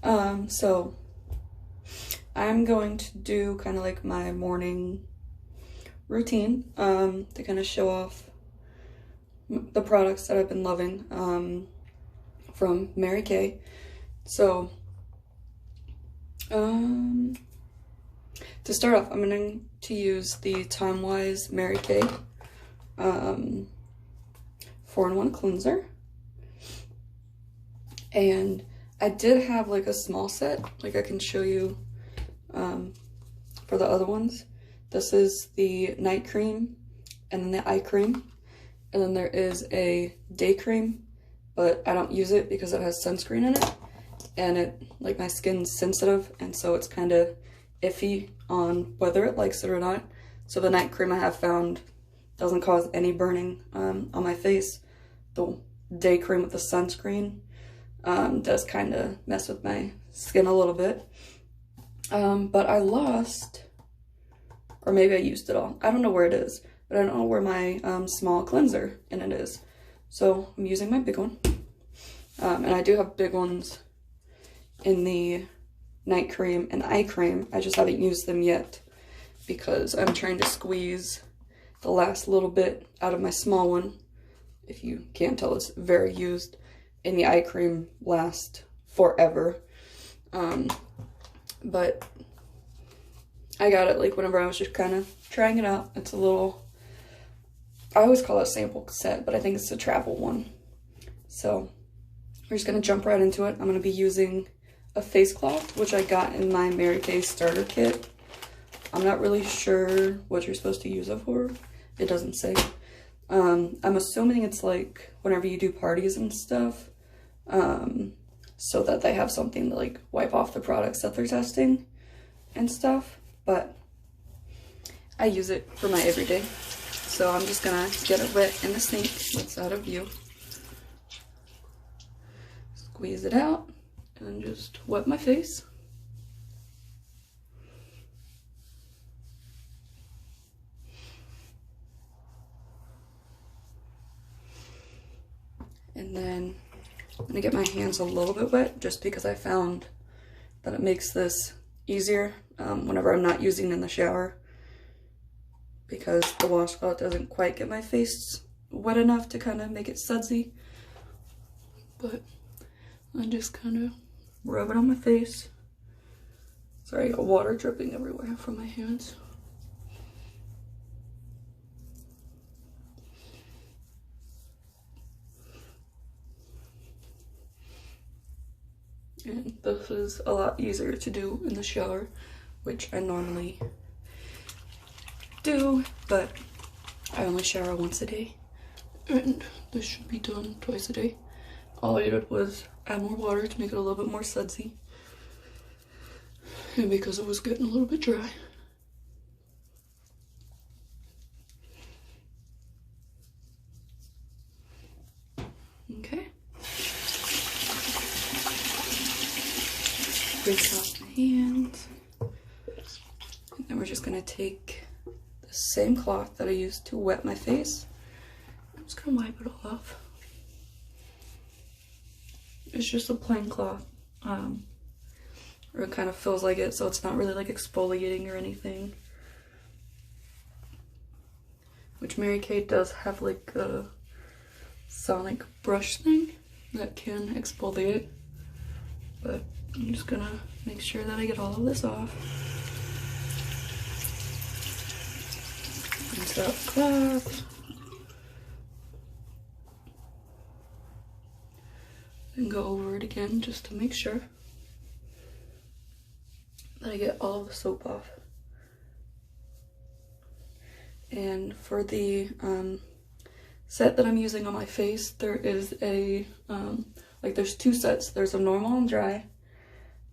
So I'm going to do kind of like my morning routine, to kind of show off the products that I've been loving, from Mary Kay. So, to start off, I'm going to use the Time Wise Mary Kay, 4-in-1 cleanser. And I did have like a small set, like I can show you, for the other ones. This is the night cream and then the eye cream. And then there is a day cream, but I don't use it because it has sunscreen in it. And it, like, my skin's sensitive, and so it's kind of iffy on whether it likes it or not. So the night cream I have found doesn't cause any burning on my face. The day cream with the sunscreen does kind of mess with my skin a little bit. But I lost, or maybe I used it all. I don't know where it is, but I don't know where my small cleanser in it is. So I'm using my big one. And I do have big ones in the night cream and eye cream. I just haven't used them yet because I'm trying to squeeze the last little bit out of my small one. If you can't tell, it's very used. And the eye cream lasts forever. But I got it like whenever I was just kind of trying it out. It's a little, I always call it a sample set, but I think it's a travel one. So we're just gonna jump right into it. I'm gonna be using a face cloth, which I got in my Mary Kay starter kit. I'm not really sure what you're supposed to use it for. It doesn't say. I'm assuming it's like whenever you do parties and stuff, so that they have something to like wipe off the products that they're testing and stuff. But I use it for my everyday. So I'm just gonna get it wet in the sink that's out of view. Squeeze it out and just wet my face. And then I'm gonna get my hands a little bit wet just because I found that it makes this easier whenever I'm not using in the shower, because the washcloth doesn't quite get my face wet enough to kind of make it sudsy. But I just kind of rub it on my face. Sorry, I got water dripping everywhere from my hands. And this is a lot easier to do in the shower, which I normally do, but I only shower once a day. And this should be done twice a day. All I did was add more water to make it a little bit more sudsy. And because it was getting a little bit dry. Okay. Rinse off my hands. And then we're just gonna take the same cloth that I used to wet my face. I'm just gonna wipe it all off. It's just a plain cloth, or it kind of feels like it, so it's not really like exfoliating or anything. Which Mary Kay does have like a sonic brush thing that can exfoliate, but I'm just gonna make sure that I get all of this off. Rinse out the cloth. And go over it again just to make sure that I get all of the soap off. And for the set that I'm using on my face, there is a, like there's two sets. There's a normal and dry,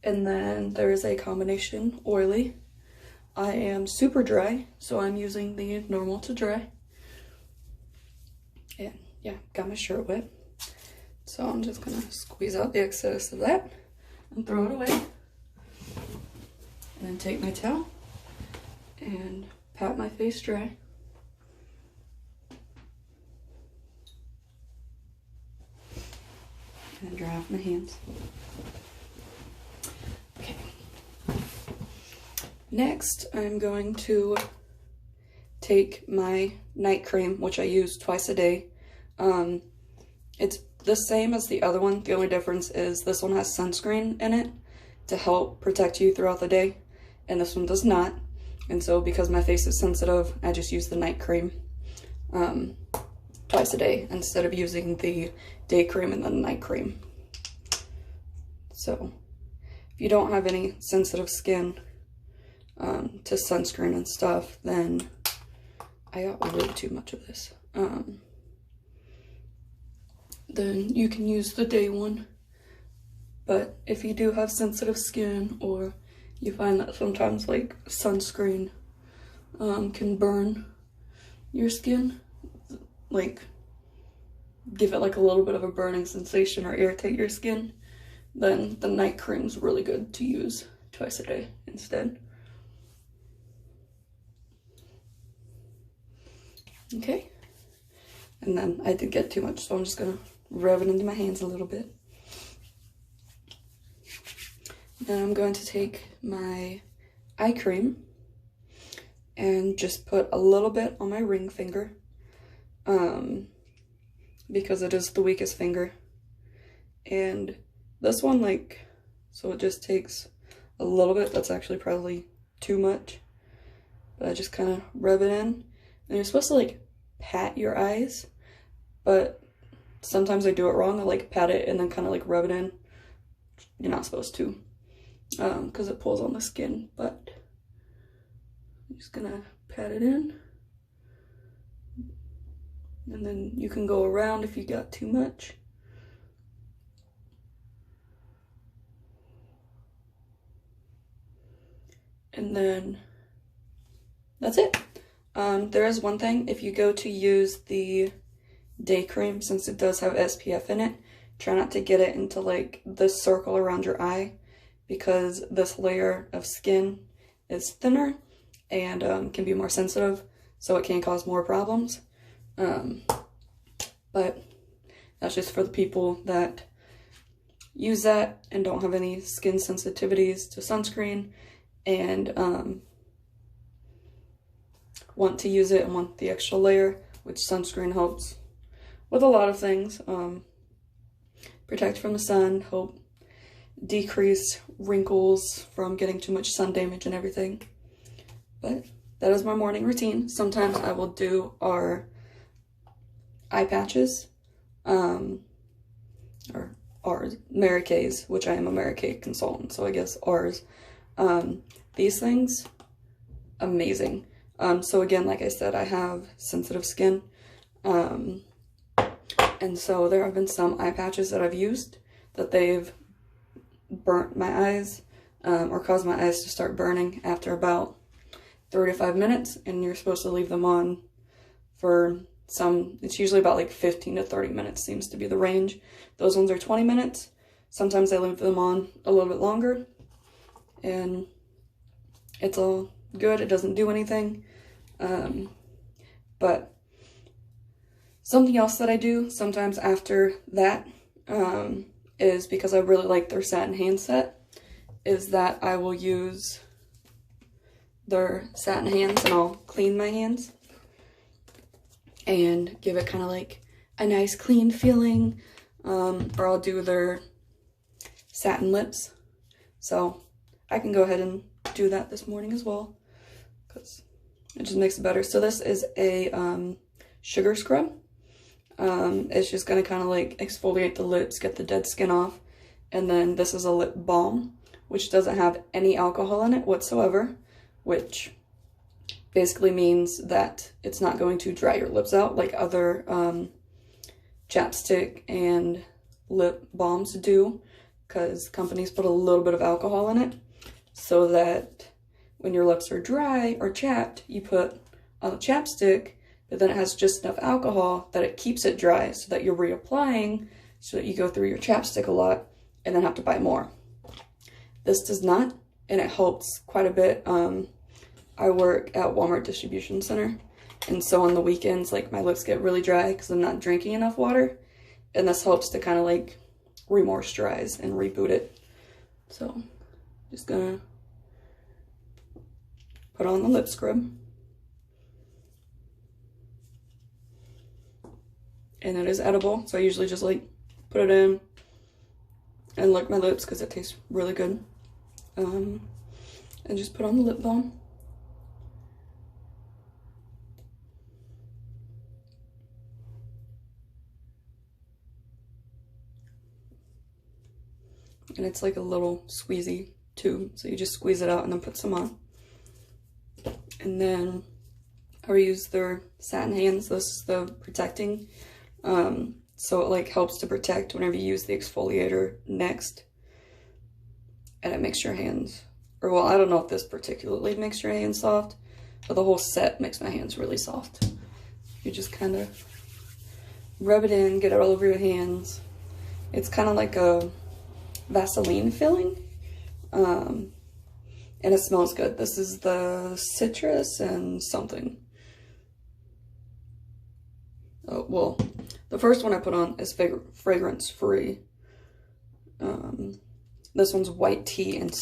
and then there is a combination oily. I am super dry, so I'm using the normal to dry. And yeah, got my shirt wet. So I'm just gonna squeeze out the excess of that and throw it away. And then take my towel and pat my face dry. And dry off my hands. Next, I'm going to take my night cream, which I use twice a day. It's the same as the other one. The only difference is this one has sunscreen in it to help protect you throughout the day, and this one does not. And so because my face is sensitive, I just use the night cream twice a day instead of using the day cream and the night cream. So if you don't have any sensitive skin to sunscreen and stuff, then I got way too much of this. Then you can use the day one. But if you do have sensitive skin, or you find that sometimes like sunscreen can burn your skin, like give it like a little bit of a burning sensation or irritate your skin, then the night cream's really good to use twice a day instead. Okay, and then I did get too much, so I'm just gonna rub it into my hands a little bit. Then I'm going to take my eye cream and just put a little bit on my ring finger, because it is the weakest finger. And this one, like, so it just takes a little bit. That's actually probably too much, but I just kind of rub it in. And you're supposed to like pat your eyes, but sometimes I do it wrong. I like pat it and then kind of like rub it in. You're not supposed to, because it pulls on the skin, but I'm just gonna pat it in. And then you can go around if you got too much. And then that's it. There is one thing, if you go to use the day cream, since it does have SPF in it, try not to get it into like the circle around your eye, because this layer of skin is thinner and can be more sensitive, so it can cause more problems. But that's just for the people that use that and don't have any skin sensitivities to sunscreen, and want to use it and want the extra layer, which sunscreen helps with a lot of things. Protect from the sun, help decrease wrinkles from getting too much sun damage and everything. But that is my morning routine. Sometimes I will do our eye patches, or ours, Mary Kay's, which I am a Mary Kay consultant, so I guess ours. These things, amazing. So again, like I said, I have sensitive skin, and so there have been some eye patches that I've used that they've burnt my eyes, or caused my eyes to start burning after about 3 to 5 minutes, and you're supposed to leave them on for it's usually about like 15 to 30 minutes seems to be the range. Those ones are 20 minutes. Sometimes I leave them on a little bit longer, and it's all good. It doesn't do anything. But something else that I do sometimes after that, is because I really like their satin hand set, is that I will use their satin hands and I'll clean my hands and give it kind of like a nice clean feeling, or I'll do their satin lips. So I can go ahead and do that this morning as well, because it just makes it better. So this is a sugar scrub. It's just going to kind of like exfoliate the lips, get the dead skin off. And then this is a lip balm, which doesn't have any alcohol in it whatsoever, which basically means that it's not going to dry your lips out like other chapstick and lip balms do, because companies put a little bit of alcohol in it so that when your lips are dry or chapped, you put on the chapstick, but then it has just enough alcohol that it keeps it dry so that you're reapplying, so that you go through your chapstick a lot and then have to buy more. This does not, and it helps quite a bit. I work at Walmart Distribution Center, and so on the weekends, like, my lips get really dry because I'm not drinking enough water, and this helps to kind of like re-moisturize and reboot it. So just gonna put on the lip scrub. And it is edible, so I usually just like put it in and lick my lips because it tastes really good. And just put on the lip balm. And it's like a little squeezy tube, so you just squeeze it out and then put some on. And then I reuse their satin hands. This is the protecting, so it like helps to protect whenever you use the exfoliator next, and it makes your hands, or well, I don't know if this particularly makes your hands soft, but the whole set makes my hands really soft. You just kind of rub it in, get it all over your hands. It's kind of like a Vaseline filling, and it smells good. This is the citrus and something. Oh, well, the first one I put on is fragrance free. This one's white tea and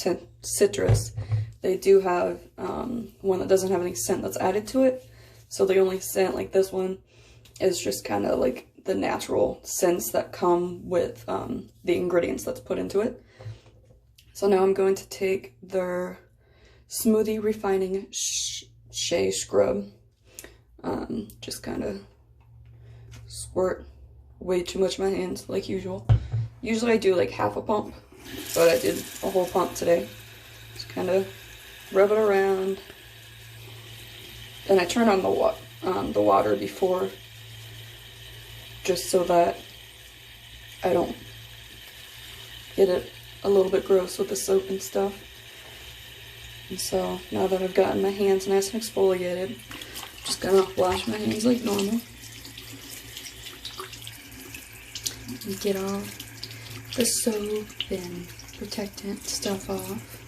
citrus. They do have one that doesn't have any scent that's added to it. So the only scent, like this one, is just kind of like the natural scents that come with the ingredients that's put into it. So now I'm going to take their Smoothie Refining Shea Scrub. Just kind of squirt way too much in my hands, like usual. Usually I do like half a pump, but I did a whole pump today. Just kind of rub it around. And I turn on the water before, just so that I don't get it a little bit gross with the soap and stuff. And so now that I've gotten my hands nice and exfoliated, I'm just gonna wash my hands like normal. And get all the soap and protectant stuff off.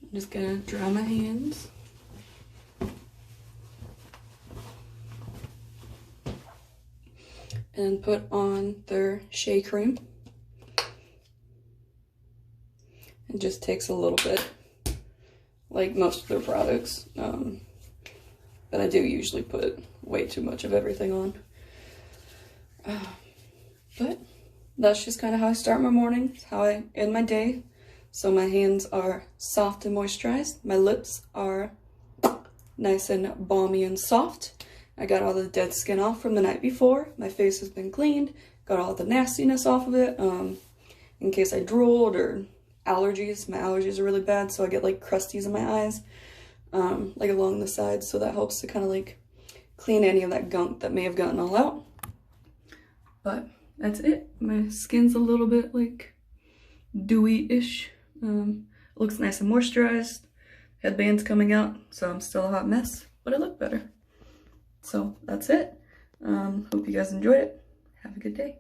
I'm just gonna dry my hands. And put on their shea cream. It just takes a little bit, like most of their products. But I do usually put way too much of everything on. But that's just kind of how I start my morning, how I end my day. So my hands are soft and moisturized. My lips are nice and balmy and soft. I got all the dead skin off from the night before. My face has been cleaned. Got all the nastiness off of it. In case I drooled or allergies. My allergies are really bad, so I get like crusties in my eyes. Like along the sides, so that helps to kind of like clean any of that gunk that may have gotten all out. But that's it. My skin's a little bit like dewy-ish. Looks nice and moisturized. Headband's coming out, so I'm still a hot mess, but I look better. So that's it. Hope you guys enjoyed it. Have a good day.